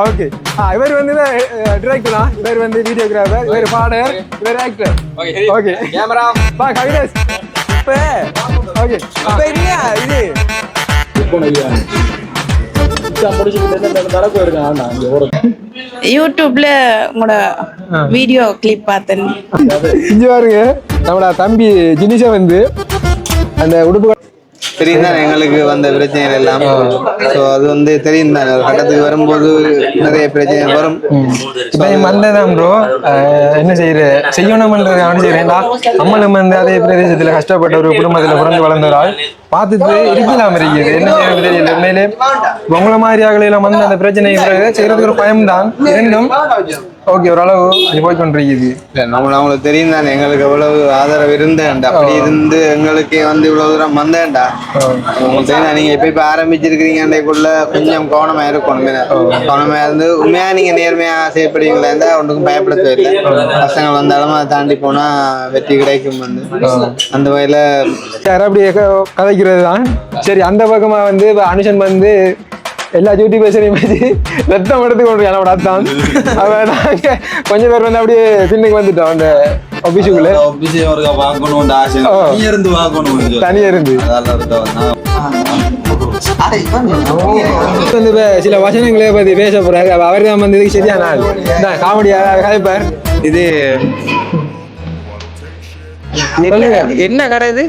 Okay இவர் வந்து director தான், இவர் வந்து வீடியோகிராஃபர், இவர் பாடகர், இவர் ஆக்டர். ஓகே கேமரா பா கவிதாஸ் இப்ப ஓகே இப்ப என்ன இது யூடியூப்ல உங்களோட வீடியோ கிளிப் பார்த்தேன். இங்க பாருங்க நம்மளோட தம்பி ஜினிஷா வந்து அந்த உடுப்பு தெரியும் தான் எங்களுக்கு வந்த பிரச்சனைகள் எல்லாம். ஸோ அது வந்து தெரியும் தான், கட்டத்துக்கு வரும்போது நிறைய பிரச்சனை வரும். இப்போ வந்ததான் ப்ரோ என்ன செய்யணும்ன்றது அவனு செய்யறேன்டா. நம்மளும் வந்து அதே பிரதேசத்துல கஷ்டப்பட்ட ஒரு குடும்பத்துல பிறந்து வளர்ந்த ஒரு ஆள் பார்த்துட்டு இருக்கலாம் இருக்குது. என்ன செய்யணும் தெரியல. உண்மையிலே உங்களை மாதிரி ஆகலாம் வந்து அந்த பிரச்சனை செய்யறதுக்கு ஒரு பயம்தான் இருந்தும் ஓகே ஓரளவு போய்கொண்டிருக்குது. அவங்களுக்கு தெரியும் தானே எங்களுக்கு எவ்வளவு ஆதரவு இருந்தேன்டா, அப்படி இருந்து எங்களுக்கு வந்து இவ்வளவு தூரம் வந்தேன்டா. உங்களுக்கு தெரியும் நீங்க இப்ப ஆரம்பிச்சிருக்கிறீங்கக்குள்ள கொஞ்சம் கவனமா இருக்கணும். கவனமா இருந்து உண்மையா நீங்க நேர்மையா செய்யப்படுவீங்களா இருந்தா ஒன்றுக்கும் பயப்பட தேவையில்லை. பசங்க வந்தாலும் அதை தாண்டி போனா வெற்றி கிடைக்கும். வந்து அந்த வகையில அப்படியே கதைக்கிறது தான் சரி. அந்த பக்கமா வந்து அனுஷன் வந்து எல்லா யூடியூபர்ஸையும் வச்சு ரத்தம் எடுத்து கொண்டு தான் நாங்க கொஞ்சம் பேர் வந்து அப்படியே பின்னுக்கு வந்துட்டோம். அந்த ஆபீஸுக்குள்ள தனியா இருந்து வந்து சில வசனங்களே பத்தி பேச போறாரு. அவர் தான் வந்து இதுக்கு சரியான ஆள். காமெடியா கதைப்பார். இது என்ன கடை இது?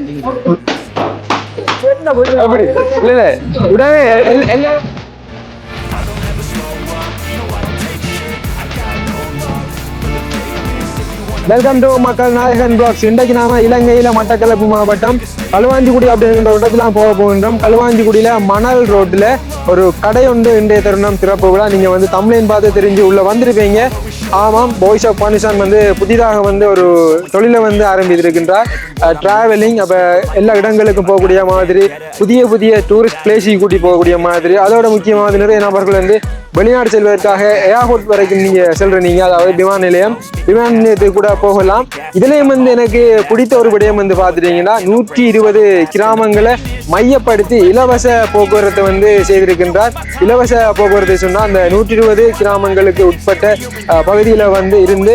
அப்படி இல்ல உடனே எல்லாம் வெல்கம் டு மக்கள் நாயகன் பிளாக்ஸ். இன்றைக்கு நாம இலங்கையில மட்டக்களப்பு மாவட்டம் களுவாஞ்சிக்குடி அப்படிங்கிற இடத்துலாம் போக போகின்றோம். களுவாஞ்சிக்குடியில மணல் ரோட்ல ஒரு கடை ஒன்று இன்றைய தருணம் திறப்பு விழா. நீங்க வந்து தமிழையும் பார்த்து தெரிஞ்சு உள்ள வந்திருப்பீங்க. ஆமாம், பாய்ஸ் ஆஃப் பானிஷான் வந்து புதிதாக வந்து ஒரு தொழிலை வந்து ஆரம்பித்திருக்கின்றார். டிராவலிங் அப்போ எல்லா இடங்களுக்கும் போகக்கூடிய மாதிரி, புதிய புதிய டூரிஸ்ட் பிளேஸுக்கு கூட்டி போகக்கூடிய மாதிரி, அதோட முக்கியமாக நிறைய நபர்கள் வந்து வெளிநாடு செல்வதற்காக ஏர்போர்ட் வரைக்கும் நீங்க செல்றீங்க, அதாவது விமான நிலையத்துக்கு கூட போகலாம். இதுலயும் வந்து எனக்கு பிடித்த ஒரு விடயம் வந்து பாத்துட்டீங்கன்னா 120 கிராமங்களை மையப்படுத்தி இலவச போக்குவரத்தை வந்து செய்திருக்கின்றார். இலவச போக்குவரத்தை சொன்னா அந்த 120 கிராமங்களுக்கு உட்பட்ட பகுதியில வந்து இருந்து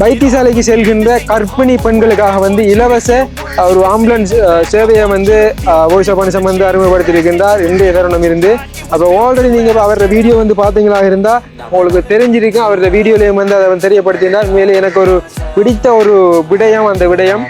வைத்தியசாலைக்கு செல்கின்ற கர்ப்பிணி பெண்களுக்காக வந்து இலவச ஒரு ஆம்புலன்ஸ் சேவையை வந்து வாய்ஸ் ஆஃப் பானிஷான் வந்து அறிமுகப்படுத்தியிருக்கின்றார் இன்றைய தருணம் இருந்து. அப்போ ஆல்ரெடி நீங்க அவரோட வீடியோ வந்து பார்த்தீங்களா இருந்தா உங்களுக்கு தெரிஞ்சிருக்கும். அவரோட வீடியோலையும் வந்து அதை தெரியப்படுத்தினார். மேலே எனக்கு ஒரு பிடித்த ஒரு விடயம், அந்த விடயம்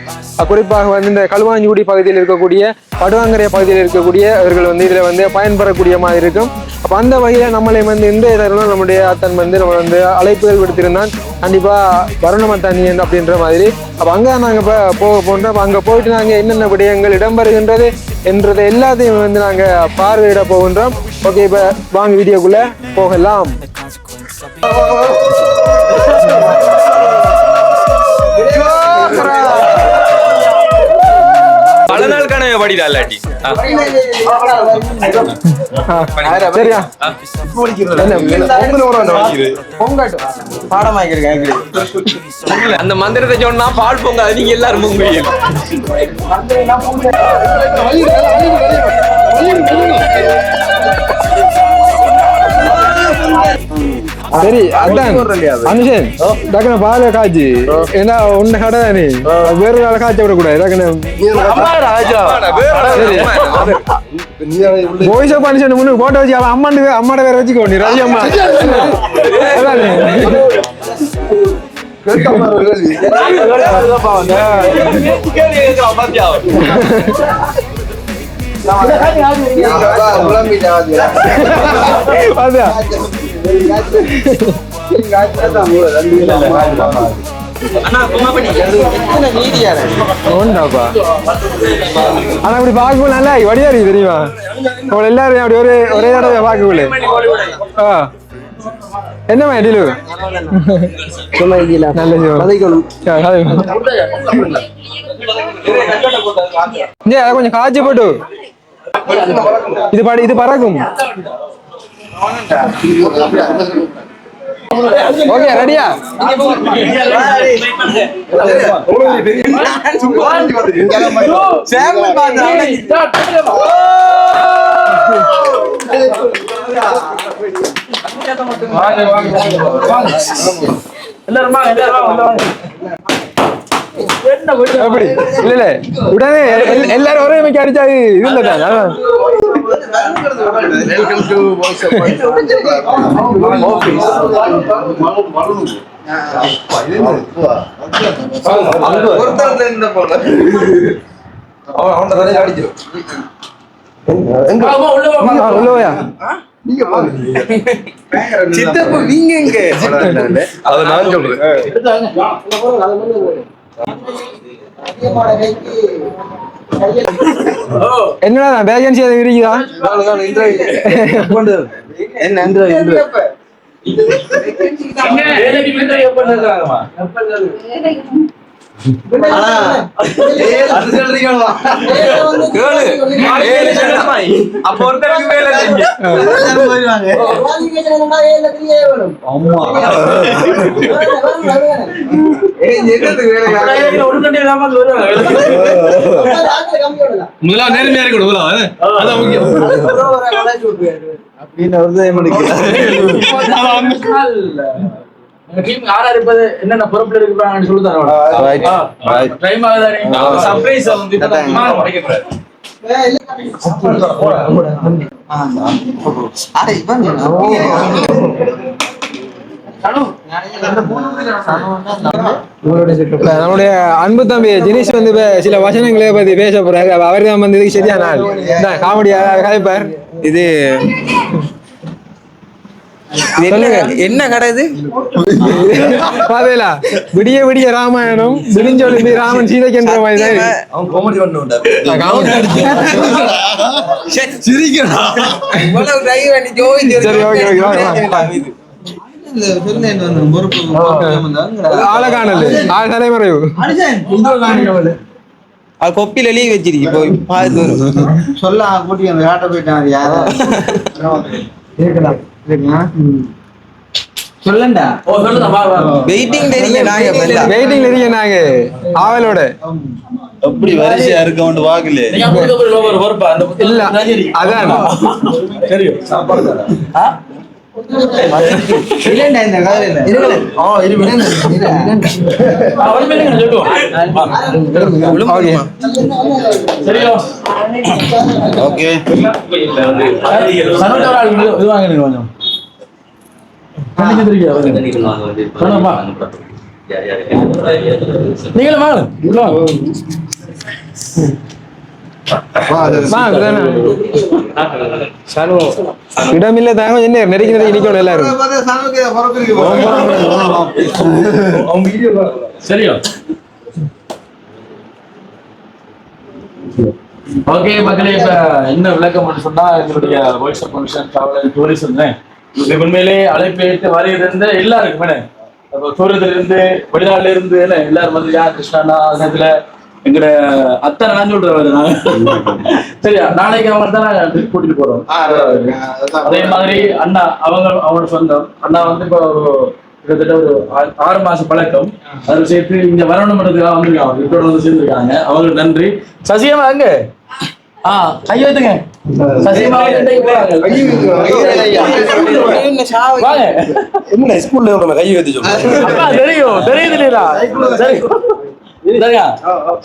குறிப்பாக வந்து இந்த களுவாஞ்சிக்குடி பகுதியில் இருக்கக்கூடிய படுவாங்கரை பகுதியில் இருக்கக்கூடிய அவர்கள் வந்து இதுல வந்து பயன்பெறக்கூடிய மாதிரி இருக்கும். அப்போ அந்த வகையில நம்மளை வந்து இன்றைய தருணம் நம்முடைய அத்தன் வந்து நம்ம வந்து அழைப்புகள் விடுத்திருந்தான், கண்டிப்பா வரணுமா தண்ணி அப்படின்ற மாதிரி. அப்போ அங்கே நாங்கள் இப்போ போக போன்றோம். அங்கே போயிட்டு நாங்கள் என்னென்ன விடயங்கள் இடம்பெறுகின்றது என்றதை எல்லாத்தையும் வந்து நாங்கள் பார்வையிட போகின்றோம். ஓகே, இப்போ வாங்க வீடியோக்குள்ள போகலாம். பல நாள் கனவு படிடா இல்லாட்டி சரியா அந்த மந்திரத்தை சொன்னா பால் பொங்க, அது நீங்க எல்லாரும் பொங்குவீங்க. சரி, அதான் அனுஷன் டக்குனு பால காய்ச்சி ஏன்னா ஒன்னு கடை தானே, வேற நாள் காய்ச்ச விடக்கூடாது. டக்குனு வாய்ஸ் ஆஃப் பானிஷான் முன்னுக்கு போட்டோ வச்சு அவன் அம்மாட வேற வச்சுக்கோ. நீ ரவி அம்மா ஆனா அப்படி பார்க்கணும் நல்லா வடியா இருக்கு தெரியுமா. உங்களை எல்லாரும் அப்படி ஒரே தடவை பார்க்கக்குள்ள என்னமா டிலு நல்ல கொஞ்சம் காய்ச்சி போட்டு இது பறக்கும். ஓகே, ரெடியா? அப்படி இல்ல இல்ல உடனே எல்லாரும் ஒரேமைக்கு அடிச்சா இது இல்ல உள்ளவையா சித்தப்பு நீங்க எங்க அதை நான் சொல்றேன். என்னடா வேகன்சி அது இருக்குதா அப்ப ஒருத்தருக்கு வேலை முதல்ல நேர்மையா இருக்கணும் அதான் முக்கியம். என்னென்ன பொறுப்புல இருக்கிறாங்கன்னு சொல்லி நம்முடைய அன்பு தம்பி ஜினிஷ் வந்து சில வசனங்களை பத்தி பேச போறாரு. அவர் தான் வந்து இதுக்கு சரியான ஆள். காமெடியா கதைப்பார். இது என்ன கடை இது? பாத்தீங்களா, விடிய விடிய ராமாயணம் விடிஞ்சொழும்பி ராமன் சீதைக்கின்ற மாதிரி தான் ஆளகானல் ஆள் தலைமறைவு கொப்பில எழுதி வச்சிருக்கு. போய் சொல்ல கூட்டி அந்த காட்ட போயிட்டான் யாரா சொல்லண்டா. வெயிட்டிங் தெரியுங்க நாங்க ஆவலோட அப்படி வரிசையா இருக்க வந்து வாக்கல இல்ல அதான் இந்த ஓகே நீங்களும் வாங்க. இடமில்ல தாங்க என்ன நெருக்கி நிக்கணும் எல்லாரும். சரியா? ஓகே மக்களே, இப்ப என்ன விளக்கம் சொன்னா எங்களுடைய voice of function travel tourism உண்மையிலே அழைப்பு ஏற்று வரையிருந்த எல்லாருக்குமே தூரத்துல இருந்து வெளிநாட்டுல இருந்து எல்லாரும் வந்து கிருஷ்ணா அதுல எங்கட அத்தனை நான் சொல்றேன். சரியா, நாளைக்கு அவங்க தான் ட்ரிப் கூட்டிட்டு போறோம். அதே மாதிரி அண்ணா அவங்களோட சொந்தம் அண்ணா வந்து இப்போ ஒரு கிட்டத்தட்ட ஒரு 6 மாசம் பழக்கம். அதில் சேர்த்து இங்க வரணும்ன்றதுக்காக வந்திருக்காங்க, வீட்டோட வந்து சேர்ந்துருக்காங்க. அவங்களுக்கு நன்றி. சசியமா எங்க கையெழுத்துங்க. சசியமா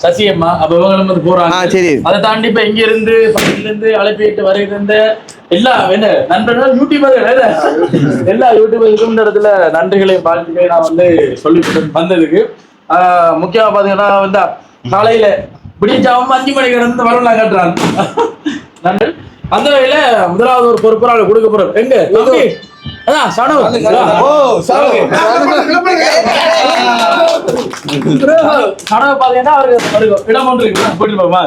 சசியம்மா அப்ப இவங்களும் வந்து போறாங்க. அதை தாண்டி இப்ப இங்க இருந்து பக்கத்துல இருந்து அழைப்பிட்டு வருகிற எல்லா என்ன நண்பர்கள் யூடியூபர்கள் எல்லா யூடியூபர்களுக்கும் இந்த இடத்துல நன்றிகளையும் வாழ்த்துக்களையும் நான் வந்து சொல்லி வந்ததுக்கு. முக்கியமா பாத்தீங்கன்னா வந்து காலையில பிடிச்சாவும் 5 மணிக்கு இருந்து வரலாம் காட்டுறாங்க. நன்றி. அந்த வகையில முதலாவது ஒரு பொறுப்பாளர் கொடுக்க போறோம். எங்க பாத்தீங்கன்னா அவருக்கு இடம் ஒன்று இருக்கு, போயிட்டு போமா.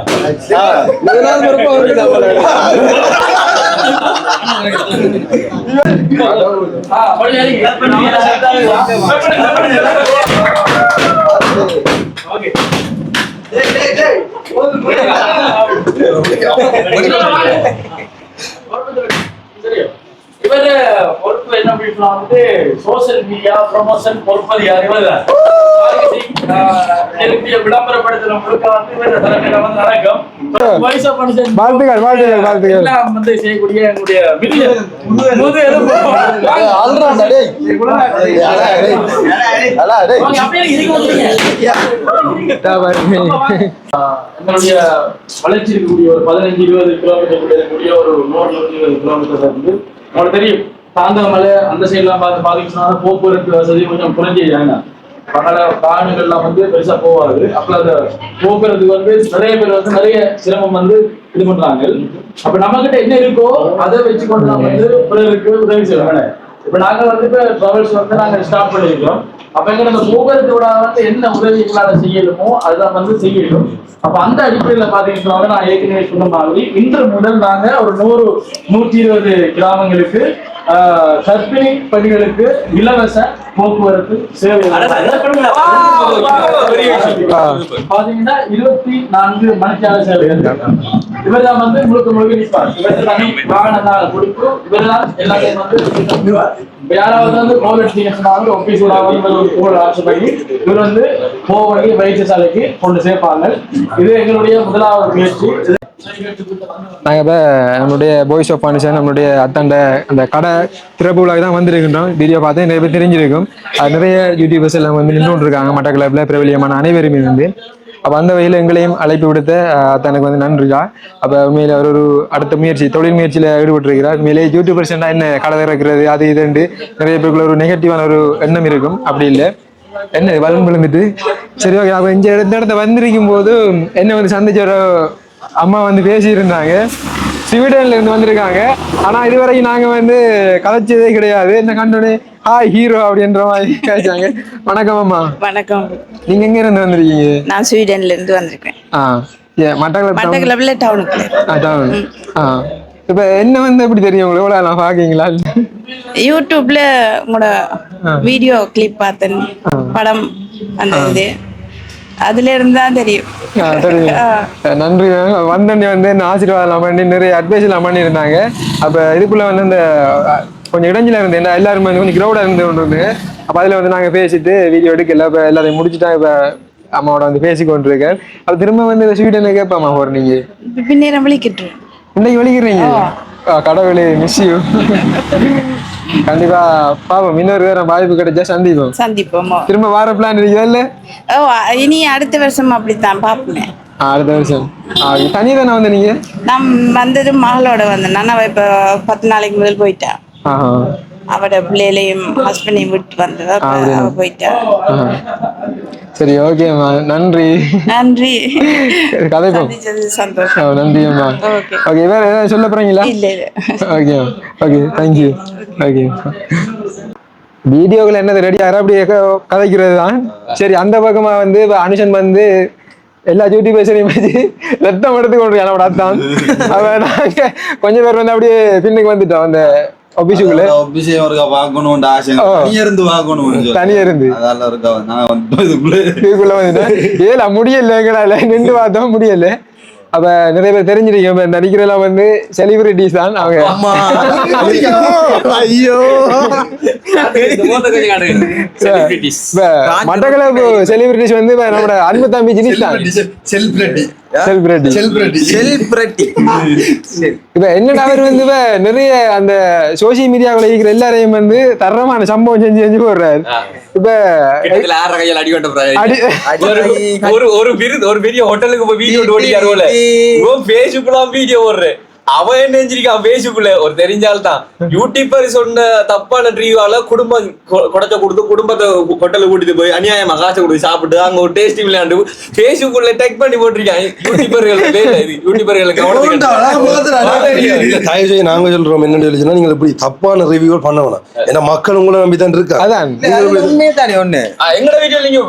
இவரு பொறுப்பு என்ன அப்படின்னா வந்து சோசியல் மீடியா ப்ரொமோஷன் பொறுப்பதிகாரி விளம்பரப்படுத்தல முழுக்க வந்து இவர தலைமையில வந்து நடக்கும். voice of function வாழ்த்துக்கள். எல்லாம் வந்து செய்யக்கூடிய எங்களுடைய முது எலும்பு. வாங்க, அப்படியே இதுக்கு வந்துருங்க. எங்களுடைய வளர்ச்சி இருக்கக்கூடிய ஒரு 15-20 கிலோமீட்டர் இருக்கக்கூடிய ஒரு 100-120 கிலோமீட்டர் இருந்து உங்களுக்கு தெரியும் தாந்தமலை அந்த சைட்லாம் பாத்தீங்கன்னா போக்குவரத்து வசதி கொஞ்சம் குறைஞ்சிருக்காங்க. பல காரணங்கள்லாம் வந்து பெருசா போவாது. அப்ப அந்த போக்குவரத்துக்கு வந்து நிறைய பேர் வந்து நிறைய சிரமம் வந்து இது பண்றாங்க. அப்ப நம்ம கிட்ட என்ன இருக்கோ அதை வச்சு கொண்டு நம்ம வந்து பிறருக்கு உதவி செய்யணும். இப்ப நாங்க வந்து இப்ப டிராவல்ஸ் வந்து நாங்க ஸ்டார்ட் பண்ணிருக்கோம். அப்ப எங்க நம்ம போக்குவரத்தோட வந்து என்ன உதவிகளால செய்யணுமோ அதுதான் வந்து செய்யணும். அப்ப அந்த அடிப்படையில பாத்தீங்கன்னா நான் ஏற்கனவே சொன்ன மாதிரி இன்று முதல் நாங்க ஒரு 100-120 கிராமங்களுக்கு கர்ப்பிணி பெண்களுக்கு இலவச போக்குவரத்து சேவை பாத்தீங்கன்னா 24 மணிக்கால சேவை. இவர்தான் வந்து முழுக்க நிற்பார். இவர் தனி வாகனம் கொடுக்கும். இவர்தான் எல்லாத்தையும் வந்து யாராவது வந்து கோவிட் ஒப்பீஸ் ஆட்சி பண்ணி இவர் வந்து போவகை வைத்தியசாலைக்கு கொண்டு சேர்ப்பாங்க. இது எங்களுடைய முதலாவது முயற்சி. நாங்கள் இப்போ நம்மளுடைய பாய்ஸ் ஆஃப் ஃபவுண்டேஷன் நம்மளுடைய அத்தாண்ட அந்த கடை திறப்பு விழாக்கு தான் வந்திருக்கின்றோம். வீடியோ பார்த்து நிறைய பேர் தெரிஞ்சிருக்கும். நிறைய யூடியூபர்ஸ் எல்லாம் வந்து நின்று இருக்காங்க மட்டக்களப்பில் பிரபலியமான அனைவருமே வந்து. அப்போ அந்த வகையில் எங்களையும் அழைப்பு விடுத்த தனக்கு வந்து நன்றிக்கா. அப்போ உண்மையில் அவர் ஒரு அடுத்த முயற்சி தொழில் முயற்சியில் ஈடுபட்டிருக்கிறார். உண்மையிலே யூடியூபர்ஸ்னா என்ன கடை திறக்கிறது அது இதுண்டு நிறைய பேருக்குள்ள ஒரு நெகட்டிவான ஒரு எண்ணம் இருக்கும். அப்படி இல்லை என்ன வளம் விழுந்துட்டு சரி ஓகே. அப்போ இந்த இடத்த வந்திருக்கும் போது என்ன வந்து சந்திச்ச ஒரு அம்மா வந்து பேசியிருந்தாங்க. ஸ்வீடன்ல இருந்து வந்திருக்காங்க. ஆனா இதுவரைக்கும் நாங்க வந்து கதைச்சதே கிடையாது. என்ன கண்டோடனே ஹாய் ஹீரோ அப்படின்ற மாதிரி கேட்டாங்க. வணக்கம் அம்மா. வணக்கம். நீங்க எங்க இருந்து வந்திருக்கீங்க? நான் ஸ்வீடன்ல இருந்து வந்திருக்கேன். மட்டக்களப்பு டவுன். இப்ப என்ன வந்து எப்படி தெரியும் உங்களுக்கு? எவ்வளவு நான் பாக்கீங்களா? யூடியூப்ல உங்களோட வீடியோ கிளிப் பார்த்தேன். படம் அந்த இது அதுல இருந்தா தெரியும். நன்றி. வந்தோடனே வந்து என்ன ஆசீர்வாதம் பண்ணி நிறைய அட்வைஸ் எல்லாம் பண்ணியிருந்தாங்க. அப்ப இதுக்குள்ள வந்து இந்த கொஞ்சம் இடைஞ்சல இருந்து என்ன எல்லாருமே வந்து கொஞ்சம் கிரௌடா இருந்து கொண்டு. அப்ப அதுல வந்து நாங்க பேசிட்டு வீடியோ எடுக்கல. இப்ப எல்லாத்தையும் முடிச்சுட்டா இப்ப அம்மாவோட வந்து பேசி கொண்டிருக்கேன். அப்ப திரும்ப வந்து இந்த ஸ்வீடனுக்கு கேட்பாமா போற நீங்க பின்னேரம் வலிக்கிட்டு இன்னைக்கு வலிக்கிறீங்க? கடவுளே மிஸ் யூ. கண்டிப்பா பாப்போம். இன்னொரு வேற வாய்ப்பு கிடைச்சா சந்திப்போம். திரும்ப வார பிளான் இருக்குதா இல்ல? இனி அடுத்த வருஷம் அப்படித்தான் பாப்பேன். அடுத்த வருஷம் தனியா தானே வந்து நீங்க? நான் வந்தது மகளோட வந்தேன். நான் இப்ப 10 நாளைக்கு முதல் போயிட்டா. அவட பிள்ளைகளையும் ஹஸ்பண்டையும் விட்டு வந்ததா போயிட்டா. சரி ஓகேம்மா. நன்றி நன்றி. கதைப்போம். சந்தோஷம். நன்றி அம்மா. ஓகே வேற ஏதாவது சொல்ல போறீங்களா? இல்ல. Okay okay thank you. ஓகே வீடியோவில் என்னது ரெடி ஆகிற அப்படி கதைக்கிறது தான். சரி அந்த பக்கமா வந்து அனுஷன் வந்து எல்லா யூடியூபர்ஸையும் வச்சு ரத்தம் எடுத்து கொண்டு என்னோட அத்தான். அவன் நாங்க கொஞ்சம் பேர் வந்து அப்படியே பின்னுக்கு வந்துட்டோம். அந்த தனியா இருந்து ஏல முடியல எங்களால நின்று பார்த்தோம் முடியல. அப்ப நிறைய பேர் தெரிஞ்சிருக்கோம். இந்த நடிக்கிறதெல்லாம் வந்து செலிபிரிட்டிஸ் தான் அவங்க. ஐயோ மட்டக்களப்பு செலிபிரிட்டிஸ் வந்து நம்மளோட அன்பு தம்பி ஜினிஸ் தான். இப்ப என்னடா அவர் வந்து இப்ப நிறைய அந்த சோசியல் மீடியாவில் இருக்கிற எல்லாரையும் வந்து தரமான சம்பவம் செஞ்சு போடுறாரு. இப்ப ஒரு பெரிய ஹோட்டலுக்கு போய் வீடியோ ஓடிக்காரு வீடியோ ஓடுறேன். அவன் என்ன செஞ்சிருக்கான் பேசுக்குள்ள ஒரு தெரிஞ்சால் தான் யூடியூபர் சொன்ன தப்பான ட்ரீவால குடும்பம் கொடைச்ச கொடுத்து குடும்பத்தை ஹோட்டலுக்கு கூட்டிட்டு போய் அநியாயமா காசை கொடுத்து சாப்பிட்டு அங்க ஒரு டேஸ்டி விளையாண்டு பேசுக்குள்ள டெக் பண்ணி போட்டிருக்கான். யூடியூபர்களுக்கு நாங்க சொல்றோம் என்ன சொல்லிச்சுன்னா நீங்க இப்படி தப்பான ரிவ்யூ பண்ண வேணாம். ஏன்னா மக்கள் உங்களை நம்பி தான் இருக்கா. அதான் ஒண்ணு எங்க வீடியோ நீங்க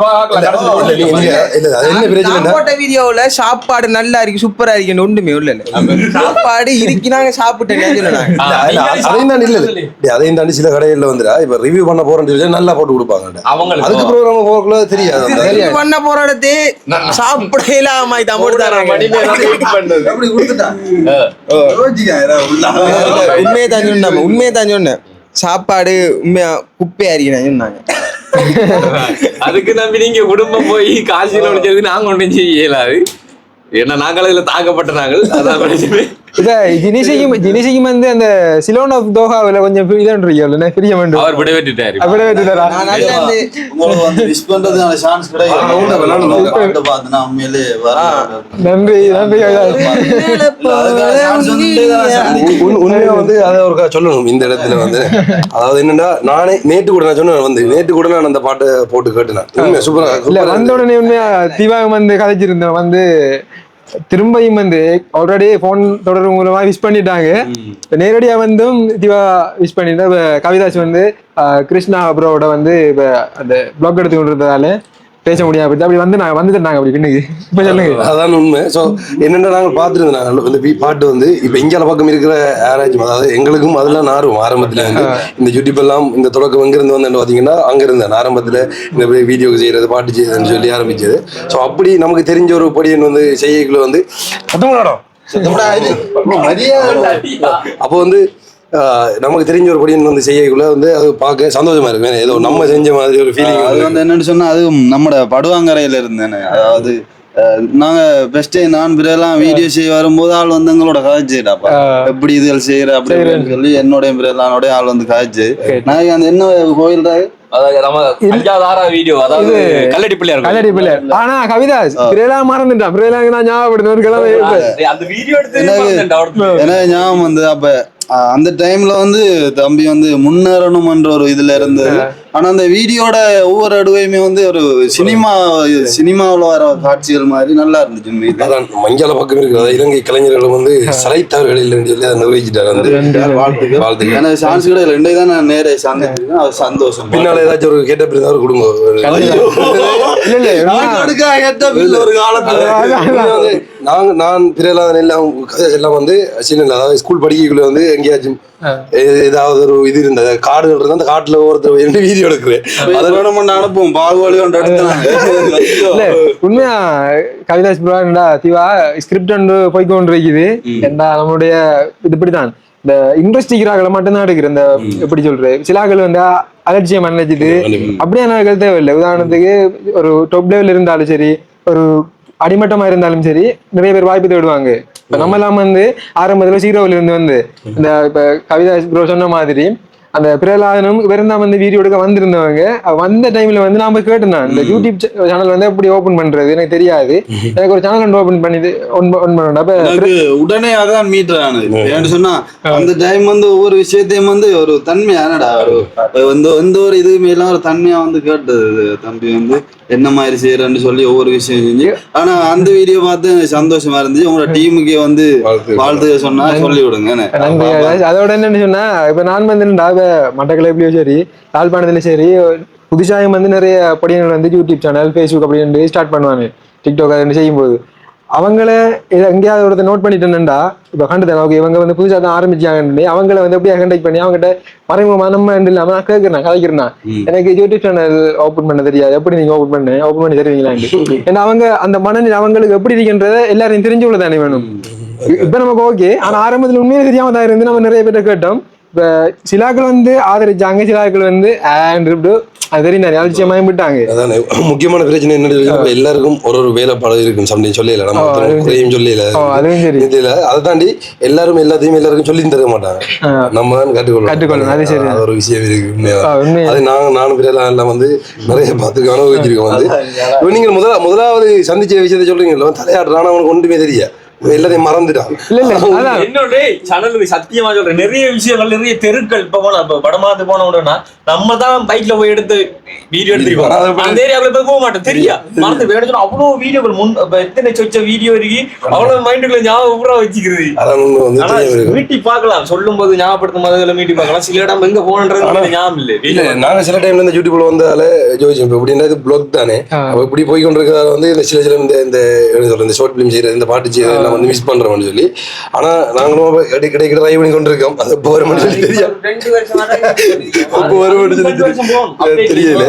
என்ன பிரச்சனை வீடியோல சாப்பாடு நல்லா இருக்கு சூப்பரா இருக்கு ஒண்ணுமே இல்ல. சாப்பாடு நாங்க சாப்பிட்டேன். அதையும் தாண்டி சில கடைகள்ல வந்துடா இப்ப ரிவ்யூ பண்ண போறேன்னு நல்லா போட்டு கொடுப்பாங்க. அதுக்கு ப்ரோக்ராம் போகக்குள்ள தெரியாது பண்ண போற இடத்து சாப்பிடலாம் உண்மையை தான் சொன்னேன். சாப்பாடு உண்மையா குப்பையா இருக்கேன். அதுக்கு நம்பி நீங்க குடும்பம் போய் காசில ஒழிச்சது நாங்க ஒன்றும் செய்யலாது. ஏன்னா நாங்கள் இதுல தாக்கப்பட்ட நாங்கள் அதான் பிரச்சனை. இத ஜினிசிக்கும் வந்து அந்த சிலோன் ஆஃப் தோஹாவில் கொஞ்சம் இதன்றீங்க பிரிய வேண்டும். அவர் விடைபெற்றுட்டாரு. விடைபெற்றுட்டாரா? உங்களுக்கு வந்து விஷ் பண்றதுக்கான சான்ஸ் உண்மையிலே நன்றி நன்றி. உண்மையா வந்து அதை ஒரு சொல்லணும் இந்த இடத்துல வந்து. அதாவது என்னன்னா நானே நேற்று கூட நான் சொன்னேன் வந்து நேற்று கூட நான் அந்த பாட்டை போட்டு கேட்டேன். உண்மையா சூப்பரா இல்ல வந்த உடனே உண்மையா திவாகம் வந்து கதைச்சிருந்தேன் வந்து திரும்பியும் வந்து ஆல்ரெடி போன் தொடர்பு மூலமா விஷ் பண்ணிட்டாங்க. நேரடியா வந்தும் திவா விஷ் பண்ணிட்டு கவிதாஸ் வந்து கிருஷ்ணா ப்ரோவோட வந்து இப்ப அந்த பிளாக் எடுத்து கொண்டு இருந்ததால பேச முடியாது அப்படி வந்து நான் வந்துட்டாங்க அப்படி பின்னுக்கு. இப்ப சொல்லுங்க. அதான் உண்மை. ஸோ என்னென்ன நாங்கள் பார்த்துருந்தோம் இந்த பாட்டு வந்து இப்போ இந்தியாவில் பக்கம் இருக்கிற யாராச்சும் அதாவது எங்களுக்கும் அதெல்லாம் ஆர்வம் ஆரம்பத்தில் வந்து இந்த யூடியூப் எல்லாம் இந்த தொடக்கம் எங்கிருந்து வந்து பார்த்தீங்கன்னா அங்கே இருந்தேன் ஆரம்பத்தில் இந்த வீடியோ செய்யறது பாட்டு செய்யறதுன்னு சொல்லி ஆரம்பிச்சது. ஸோ அப்படி நமக்கு தெரிஞ்ச ஒரு படியன் வந்து செய்யக்குள்ள வந்து அப்போ வந்து நமக்கு தெரிஞ்ச ஒரு படியன் வந்து செய்யக்குள்ள வந்து அது பார்க்க சந்தோஷமா இருக்கு. ஏதோ நம்ம செஞ்ச மாதிரி ஒரு ஃபீலிங். அது வந்து என்னன்னு சொன்னா அது நம்மட படுவாங்கரையில இருந்தேன்னு. அதாவது நாங்க பெஸ்ட் நான் பிறெல்லாம் வீடியோ செய்ய வரும்போது ஆள் வந்து எங்களோட காய்ச்சிடாப்பா எப்படி இதுகள் செய்யற அப்படின்னு சொல்லி என்னோட பிறலானோட ஆள் வந்து காய்ச்சி நான் அந்த என்ன கோயில் கல்லடி பிள்ளையார். ஆனா கவிதாஸ் மறந்துட்டான். எனக்கு ஞாபகம் வந்து அப்ப அந்த டைம்ல வந்து தம்பி வந்து முன்னேறணும்ன்ற ஒரு இதுல இருந்தது. ஆனா அந்த வீடியோட ஒவ்வொரு அடுவையுமே வந்து ஒரு சினிமாவில் வர காட்சிகள் மாதிரி நல்லா இருந்துச்சு. மஞ்சால பக்கம் இருக்கிற இலங்கை கலைஞர்கள் வந்து சளைத்தவர்கள் இல்லைன்னு சொல்லி அதை நிர்வகிச்சிட்டாரு. வாழ்த்துக்கள். எனக்கு சான்ஸ் கூட ரெண்டே தான் நான் நேரே சந்திச்சிருக்கேன். அது சந்தோஷம். பின்னால ஏதாச்சும் ஒரு கேட்ட பிரிவு அவர் கொடுங்க. ஒரு காலத்துல நான் பிறகு எல்லாம் எல்லாம் வந்து அதாவது ஸ்கூல் படிக்கக்குள்ள வந்து எங்கேயாச்சும் ஏதாவது ஒரு இது இருந்தது காடுகள் இருந்தா அந்த காட்டுல ஒருத்தர் வீடியோ எடுக்கிறேன் அதை வேணும் அனுப்புவோம். பாகுபாலி உண்மையா கவிதாஸ் திவா ஸ்கிரிப்ட் ஒன்று போய்கொண்டு இருக்குது. நம்மளுடைய இதுபடிதான் இந்த இண்டஸ்ட்ரிக்கிறாக்களை மட்டும்தான் எடுக்கிற இந்த எப்படி சொல்றேன் சிலாக்கள் வந்து அலட்சியம் நினைச்சிட்டு அப்படியே நாட்கள் தேவையில்லை. உதாரணத்துக்கு ஒரு டாப் லெவல் இருந்தாலும் சரி ஒரு அடிமட்டமா இருந்தாலும் சரி நிறைய பேர் வாய்ப்பு தேடுவாங்க. இப்ப நம்ம எல்லாம் வந்து ஆரம்பத்துல சீரோவில் இருந்து வந்து இந்த இப்ப கவிதாஸ் ப்ரோ சொன்ன மாதிரி அந்த பிரகலாதனும் இவரும் தான் வந்து வீடியோ எடுக்க வந்திருந்தவங்க. வந்த டைம்ல வந்து நாம கேட்டேன் இந்த யூடியூப் சேனல் வந்து எப்படி ஓபன் பண்றது எனக்கு தெரியாது. எனக்கு ஒரு சேனல் ஓபன் பண்ணிட்டு உடனே அதான் மீட்டர் ஆனது சொன்னா அந்த டைம் வந்து ஒவ்வொரு விஷயத்தையும் வந்து ஒரு தன்மையானடா வந்து எந்த ஒரு இதுவுமே எல்லாம் ஒரு தன்மையா வந்து கேட்டது. தம்பி வந்து என்ன மாதிரி செய்யறன்னு சொல்லி ஒவ்வொரு விஷயம் செஞ்சு. ஆனா அந்த வீடியோ பார்த்து எனக்கு சந்தோஷமா இருந்துச்சு. உங்களோட டீமுக்கே வந்து வாழ்த்து சொன்னா சொல்லி விடுங்க. அதோட என்னன்னு சொன்னா இப்ப நான் வந்து மட்டக்களப்பிலயும் சரி யாழ்ப்பாணத்துலயும் சரி புதுசாயும் வந்து நிறைய படியங்கள் வந்து யூடியூப் சேனல் ஃபேஸ்புக் அப்படின்னு ஸ்டார்ட் பண்ணுவாங்க. டிக்டாக் அது செய்யும் போது அவங்கள எங்கேயாவது ஒருத்தர் நோட் பண்ணிட்டேன்டா இப்ப கண்டுதான் ஓகே இவங்க வந்து புதுசாக தான் ஆரம்பிச்சாங்கன்னு அவங்கள வந்து அப்படியே கண்டக்ட் பண்ணி அவங்ககிட்ட மறைமுகமா நம்ம இல்லாம நான் கேட்கிறேன் கதைக்கிறேன் எனக்கு யூடியூப் சேனல் ஓப்பன் பண்ண தெரியாது எப்படி நீங்க ஓப்பன் பண்ணி தருவீங்களான்னு. ஏன்னா அவங்க அந்த மனநிலை அவங்களுக்கு எப்படி இருக்கின்றத எல்லாரையும் தெரிஞ்சு கொள்ள தானே வேணும். இப்ப நமக்கு ஓகே ஆனா ஆரம்பத்துல உண்மையிலே தெரியாம தான் இருந்து நம்ம நிறைய பேர்ட்ட கேட்டோம். இப்ப சிலாக்கள் வந்து ஆதரிச்சாங்க சிலாக்கள் வந்து அது தெரியும் நிறைய அலட்சியமாயும் விட்டாங்க. அதானே முக்கியமான பிரச்சனை என்ன எல்லாருக்கும் ஒரு வேலைப்பாடு இருக்கும் சம்டைம் சொல்லல நம்ம சொல்லல இதுல அதை தாண்டி எல்லாரும் எல்லாருக்கும் சொல்லி தர மாட்டாங்க. நம்ம தான் கற்றுக்கொள்ளணும். அது சரி ஒரு விஷயம் இருக்கு. அது நானும் பிறலாம் எல்லாம் வந்து நிறைய பார்த்து அனுபவிச்சிருக்கோம். வந்து நீங்க முதலாவது சந்திச்ச விஷயத்த சொல்றீங்க தலையாடுறான் அவனுக்கு ஒன்றுமே தெரியா எல்லாத்தையும் மறந்துட்டான். என்னோட சேனலுக்கு சத்தியமா சொல்றேன் நிறைய விஷயங்கள் நிறைய தெருக்கள் இப்ப போனா இப்ப வடமாத்து போனோம்னா நம்ம தான் பைக்ல போய் எடுத்து வீடியோ எடுத்துருக்கோம். அந்த ஏரியாவுல போய் போக மாட்டோம் தெரியா மறந்து போய் எடுத்தோம். அவ்வளவு வீடியோக்கள் எத்தனை சொச்ச வீடியோ இருக்கு அவ்வளவு மைண்டுக்குள்ள ஞாபகம் பூரா வச்சுக்கிறது. மீட்டி பார்க்கலாம் சொல்லும் போது ஞாபகப்படுத்தும் போது மீட்டி பார்க்கலாம். சில இடம் எங்க போனன்றது ஞாபகம் இல்ல. நாங்க சில டைம்ல இந்த யூடியூப்ல வந்தால ஜோதிச்சோம் எப்படின்னா இது பிளாக் தானே இப்படி போய் கொண்டிருக்கிறதால வந்து இந்த சில இந்த ஷார்ட் பிலிம் செய்யறது இந்த பாட்டு செய்யறது வந்து மிஸ் பண்றோம்னு சொல்லி. ஆனா நாங்களும் கிடைக்கிற ட்ரை பண்ணி கொண்டிருக்கோம். அது போற சொல்லி தெரியல.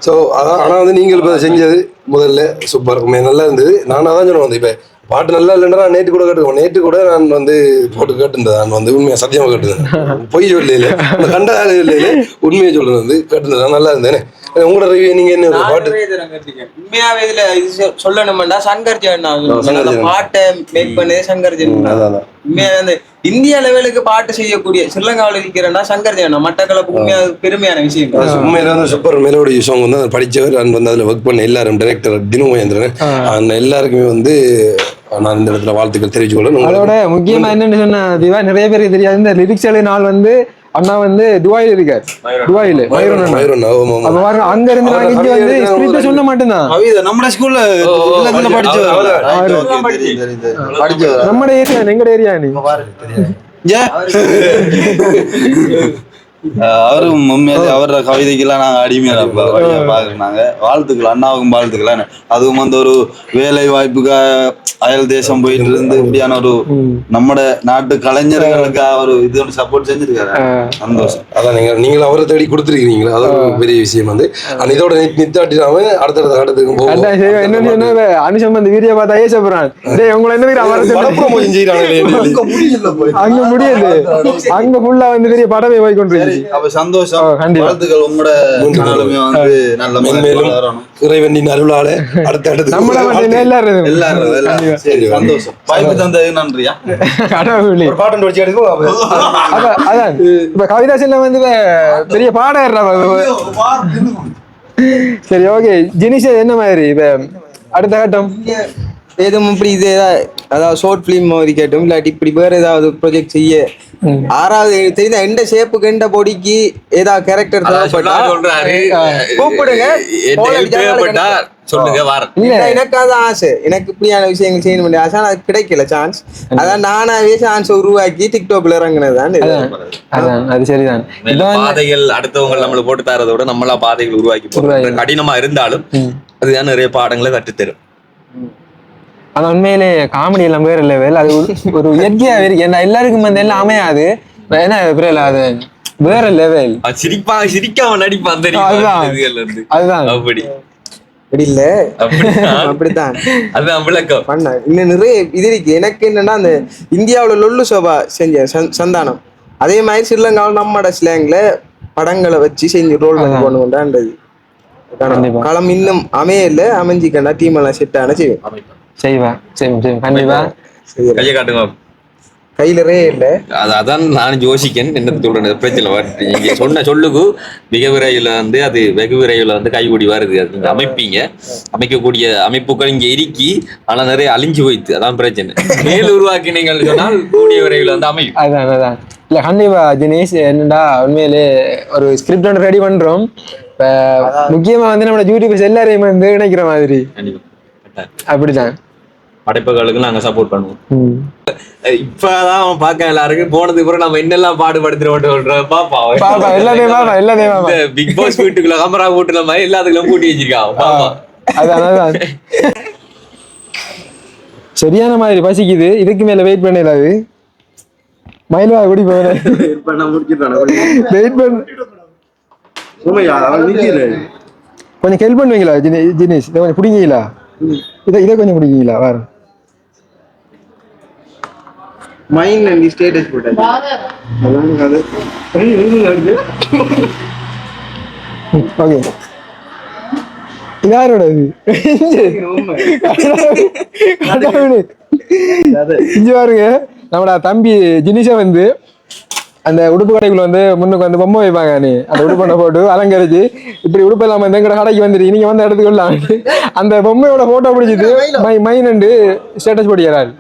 சோ ஆனா வந்து நீங்கள் இப்ப செஞ்சது முதல்ல சூப்பர் நல்லா இருந்தது. நான் அதான் சொல்லுவேன் வந்து இப்ப பாட்டு நல்லா இல்லைன்னா நேற்று கூட கேட்டுருவோம். நேற்று கூட நான் வந்து போட்டு கேட்டுருந்தேன். நான் வந்து உண்மையா சத்தியமா கேட்டுருந்தேன். பொய் சொல்லல கண்டாலே இல்லையில உண்மையை சொல்றது வந்து கேட்டுருந்தேன். நல்லா இருந்தேனே உங்களோட ரிவ்யூ நீங்க என்ன ஒரு பாட்டு உண்மையாவே இதுல இது சொல்லணும்னா சங்கர் ஜெயன் பாட்டை மேக் பண்ணதே சங்கர் ஜெயன். உண்மையா அந்த இந்தியா லெவலுக்கு பாட்டு செய்யக்கூடிய ஸ்ரீலங்காவில் இருக்கிறன்னா சங்கர் ஜெயன் மட்டக்களப்பு உண்மையா பெருமையான விஷயம். உண்மையில வந்து சூப்பர் மெலோடி சாங் வந்து படிச்சவர் அண்ட் வந்து அதுல ஒர்க் பண்ண எல்லாரும் டைரக்டர் தினு மகேந்திரன் எல்லாருக்குமே வந்து நான் இந்த இடத்துல வாழ்த்துக்கள் தெரிவிச்சு கொள்ள. அதோட முக்கியமா என்னன்னு சொன்னா திவா நிறைய பேருக்கு தெரியாது, இந்த லிரிக்ஸ் நாள் வந்து அண்ணா வந்து துபாயில இருக்காரு. துபாயில அங்க இருந்து நான் இங்க வந்து ஸ்கிரிப்ட் சொன்ன மட்டும்தான் நம்ம ஸ்கூல்ல நம்ம ஏரியா எங்கட ஏரியா நீ அவரும் உண்மையிலே அவரோட கவிதைக்கெல்லாம் நாங்க அடிமையா பாக்குறாங்க. வாழ்த்துக்கள் அண்ணாவுக்கும் வாழ்த்துக்கள். அதுவும் வந்து ஒரு வேலை வாய்ப்புக்காக அயல் தேசம் போயிட்டு இருந்து இப்படியான ஒரு நம்ம நாட்டு கலைஞர்களுக்கு ஒரு இது ஒன்று சப்போர்ட் செஞ்சிருக்காரு. சந்தோஷம். அதான் நீங்களும் அவரை தேடி கொடுத்துருக்கீங்களா, அது ஒரு பெரிய விஷயம் வந்து. இதோட நித்தாட்டினாம அடுத்தடுத்த கட்டத்துக்கு என்ன அனுஷம் அந்த வீடியோ பார்த்தா ஏசப்படுறான் உங்களை அங்க முடியாது அங்க ஃபுல்லா வந்து பெரிய படமே போய் கொண்டு சந்தோஷம். வாழ்த்துக்கள். உங்களோட வந்து நல்ல மேலும் இறைவனின் அருளால அடுத்த சந்தோஷம். வாய்ப்பு தந்தது நன்றியா. பாட்டு வச்சு எடுக்கும். அதான் இப்ப கவிதா செல்லம் வந்து பெரிய பாடம். சரி ஓகே ஜெனிஷா என்ன மாதிரி இப்ப அடுத்த கட்டம் ஏதும் இப்படி இது அதாவது ஷார்ட் பிலிம் மாதிரி கேட்டும் இல்லாட்டி இப்படி வேற ஏதாவது ப்ரொஜெக்ட் செய்ய 6வது தெரியுதா எந்த ஷேப்புக்கு எந்த பொடிக்கு ஏதாவது கேரக்டர் கூப்பிடுங்க சொல்லுங்க வார. எனக்கு அது ஆசை, எனக்கு இப்படியான விஷயங்கள் செய்யணும் ஆசை, அது கிடைக்கல சான்ஸ். அதான் நானாவே சான்ஸ் உருவாக்கி டிக்டாக்ல இறங்குனதுதான். அது சரிதான். பாதைகள் அடுத்தவங்க நம்மளுக்கு போட்டு தரதோட நம்மளா பாதைகள் உருவாக்கி போடுறோம். கடினமா இருந்தாலும் அதுதான் நிறைய பாடங்களை கற்றுத்தரும். ஆனா உண்மையிலே காமெடி எல்லாம் வேற லெவல். அது ஒரு இயற்கையா இருக்கு. ஏன்னா எல்லாருக்கும் வந்து எல்லாம் அமையாது. என்ன அது வேற லெவல். சிரிக்காம நடிப்பான். அதுதான் அப்படி இல்ல அப்படித்தான். அதுதான் விளக்கம். பண்ண இன்னும் நிறைய இது இருக்கு. எனக்கு என்னன்னா அந்த இந்தியாவுல லொல்லு சோபா செஞ்ச சந்தானம் அதே மாதிரி ஸ்ரீலங்காவில் நம்மட ஸ்லாங்ல படங்களை வச்சு செஞ்சு ரோல் பண்ணி போகணும்ன்றது களம் இன்னும் அமையல. அமைஞ்சிக்கண்டா டீம் எல்லாம் செட் ஆன செய்வேன் கண்டிப்பா. கையை காட்டுங்க. கையிலரே இல்ல. அதான் நான் யோசிக்கேன் என்ன சொல்றேன். பிரச்சனை நீங்க சொன்ன சொல்லுக்கு மிக விரைவில் வந்து அது வெகு விரைவில் வந்து கைகூடி வருது. அது நீங்க அமைப்பீங்க. அமைக்கக்கூடிய அமைப்புகள் இங்க இருக்கி ஆனா நிறைய அழிஞ்சு போயிடுது. அதான் பிரச்சனை. மேல் உருவாக்கினீங்கன்னு சொன்னால் கூடிய விரைவில் வந்து அமையும். அதான் இல்ல கண்டிப்பா ஜெனீஷ் என்னடா உண்மையிலே ஒரு ஸ்கிரிப்ட் ஒன்று ரெடி பண்றோம். இப்ப முக்கியமா வந்து நம்ம யூடியூபர்ஸ் எல்லாரையும் வந்து இணைக்கிற மாதிரி அப்படிதான் படைப்புகளுக்கு நாங்க சப்போர்ட் பண்ணுவோம். இப்பதான் பாக்க எல்லாருக்கும் போனதுக்கு அப்புறம் நம்ம என்னெல்லாம் பாடுபடுத்துறோம் பாப்பா எல்லாத்தையும் பிக் பாஸ் வீட்டுக்குள்ள கமரா வீட்டுல மாதிரி எல்லாத்துக்கும் கூட்டி வச்சிருக்கான். அதான் சரியான மாதிரி பசிக்குது. இதுக்கு மேல வெயிட் பண்ணலாது. மயில்வா குடி போறேன் வெயிட் பண்ண கொஞ்சம் ஹெல்ப் பண்ணுவீங்களா ஜினேஷ்? இதை கொஞ்சம் பிடிங்கீங்களா? இதை கொஞ்சம் பிடிக்கீங்களா? வேற மைண்ட் அண்ட் ஸ்டேட்டஸ் போட்டாச்சு. ஓகே யாரோட இங்க பாருங்க நம்மளோட தம்பி ஜினிஷா வந்து அந்த உடுப்பு கடைக்குள்ள வந்து முன்னுக்கு வந்து பொம்மை வைப்பாங்க. நீ அந்த உடுப்பை போட்டு அலங்கரிச்சு இப்படி உடுப்பு இல்லாம இந்த எங்கட கடைக்கு வந்துட்டு நீங்க வந்து எடுத்துக்கொள்ளலாம். அந்த பொம்மையோட போட்டோ பிடிச்சிட்டு மைன் அண்டு ஸ்டேட்டஸ் போடுகிறாள்.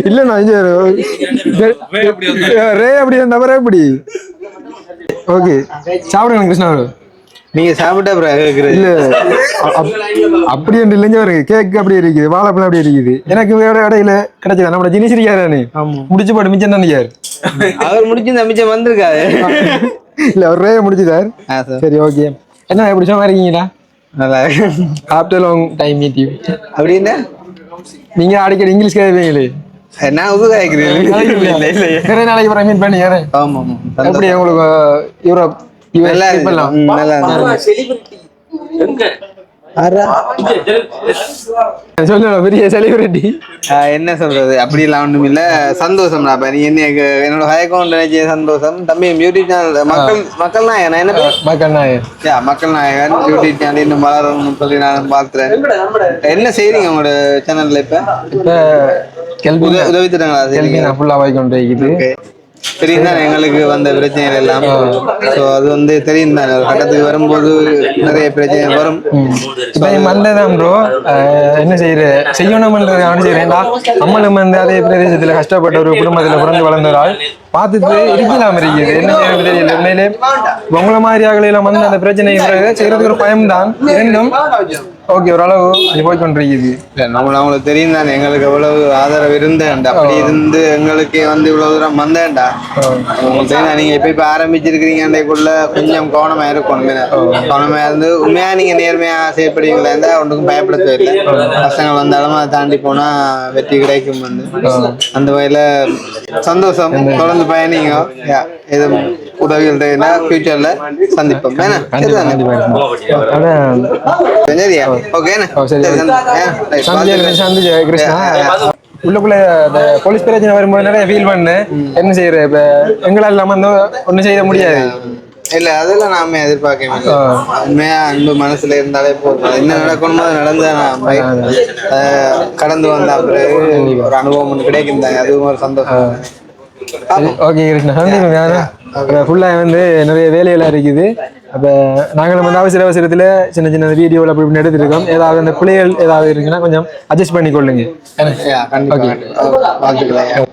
இல்லண்ணா ரே அப்படி நபரே அப்படி ஓகே சாப்பிடுங்க கிருஷ்ணா. நீங்க சாப்பிட்டா இல்ல அப்படி ஒன்று இல்லைங்க வருங்க. கேக் அப்படி இருக்குது, வாழைப்பழம் அப்படி இருக்குது. எனக்கு வேற இடையில கிடைச்சதா நம்ம ஜினிசிரிக்காரு முடிச்சு போட்டு மிச்சம் நினைக்காரு. அவர் முடிச்சு மிச்சம் வந்திருக்காரு. இல்ல அவர் ரே முடிச்சுதார். சரி ஓகே. என்ன எப்படி சும்மா இருக்கீங்களா? நல்லா after long time meet you. அப்படின்னா நீங்க அடிக்கடி இங்கிலீஷ் கேட்பீங்களே. நான் உபகாரிக்கிறேன் நிறைய நாளைக்கு அப்புறம் மீட் பண்ணி ஏறேன். ஆமா ஆமா எப்படி உங்களுக்கு யூரோப் நல்லா US பண்ணலாம்? இருக்கு நல்லா சொல்லுங்க பெரிய செலிபிரிட்டி. என்ன சொல்றது அப்படி எல்லாம் ஒண்ணும் இல்ல சந்தோஷம் நீ என்னோட ஹை அக்கௌண்ட் நினைச்ச சந்தோஷம் தம்பி யூடியூப் சேனல் மக்கள் நாயகன் என்ன பேர்? மக்கள் நாயகன். மக்கள் நாயகன் யூடியூப் சேனல் இன்னும் வளரணும்னு சொல்லி நான் பாக்குறேன். என்ன செய்றீங்க உங்களோட சேனல்ல இப்ப உதவி திட்டங்களா ஃபுல்லா வாய்க்கொண்டு இருக்குது. தெரியும் தான் எங்களுக்கு வந்த பிரச்சனைகள் எல்லாம். ஸோ அது வந்து தெரியும் தான் ஒரு கட்டத்துக்கு வரும்போது நிறைய பிரச்சனைகள் வரும். இப்போ வந்ததான் ப்ரோ என்ன செய்யணும்ன்றது அவனு செய்யறேன்டா. நம்மளும் வந்து அதே பிரதேசத்துல கஷ்டப்பட்ட ஒரு குடும்பத்துல பிறந்து வளர்ந்தவரால் பார்த்துட்டு இருக்கலாம் இருக்குது. என்ன செய்யறது தெரியல. உண்மையிலே உங்களை மாதிரி ஆகலாம் வந்து அந்த பிரச்சனை செய்யறதுக்கு ஒரு பயம்தான் இருந்தும் ஓகே ஓரளவு அது போய்கொண்டிருக்குது. அவங்களுக்கு தெரியும் தானே எங்களுக்கு எவ்வளவு ஆதரவு இருந்தேன்டா. அப்படி இருந்து எங்களுக்கு வந்து இவ்வளவு தூரம் வந்தேன்டா. உங்களுக்கு தெரியும் நீங்க இப்ப ஆரம்பிச்சிருக்கிறீங்கக்குள்ள கொஞ்சம் கவனமா இருக்கணும். கவனமா இருந்து உண்மையா நீங்க நேர்மையா செய்யப்படுவீங்களா இருந்தா ஒன்றுக்கும் பயப்பட தேவையில்லை. கஷ்டங்கள் வந்தாலும் அதை தாண்டி போனா வெற்றி கிடைக்கும். வந்து அந்த வகையில சந்தோஷம். தொடர்ந்து பயணிங்க. எது உதவிகள் தேவைன்னா ஃபியூச்சர்ல சந்திப்போம். சரியா உள்ளுக்குள்ள போலீஸ் பிரச்சனை வரும்போது நிறைய ஃபீல் பண்ணு. என்ன செய்யற இப்ப எங்களால் இல்லாம வந்து ஒன்னும் செய்ய முடியாது. இல்ல அதெல்லாம் நாம எதிர்பார்க்க உண்மையா அன்பு மனசுல இருந்தாலே போதும். என்ன நடக்கணுமோ அது நடந்த கடந்து வந்த பிறகு ஒரு அனுபவம் ஒன்று கிடைக்கும். அதுவும் ஒரு சந்தோஷம். ஓகே கிருஷ்ணா ஃபுல்லா வந்து நிறைய வேலையெல்லாம் இருக்குது. அப்ப நாங்களும் வந்து அவசரத்துல சின்ன சின்ன வீடியோவில் அப்படி எடுத்துருக்கோம். ஏதாவது அந்த பிள்ளைகள் ஏதாவது இருக்குன்னா கொஞ்சம் அட்ஜஸ்ட் பண்ணி கொள்ளுங்க. கண்டிப்பா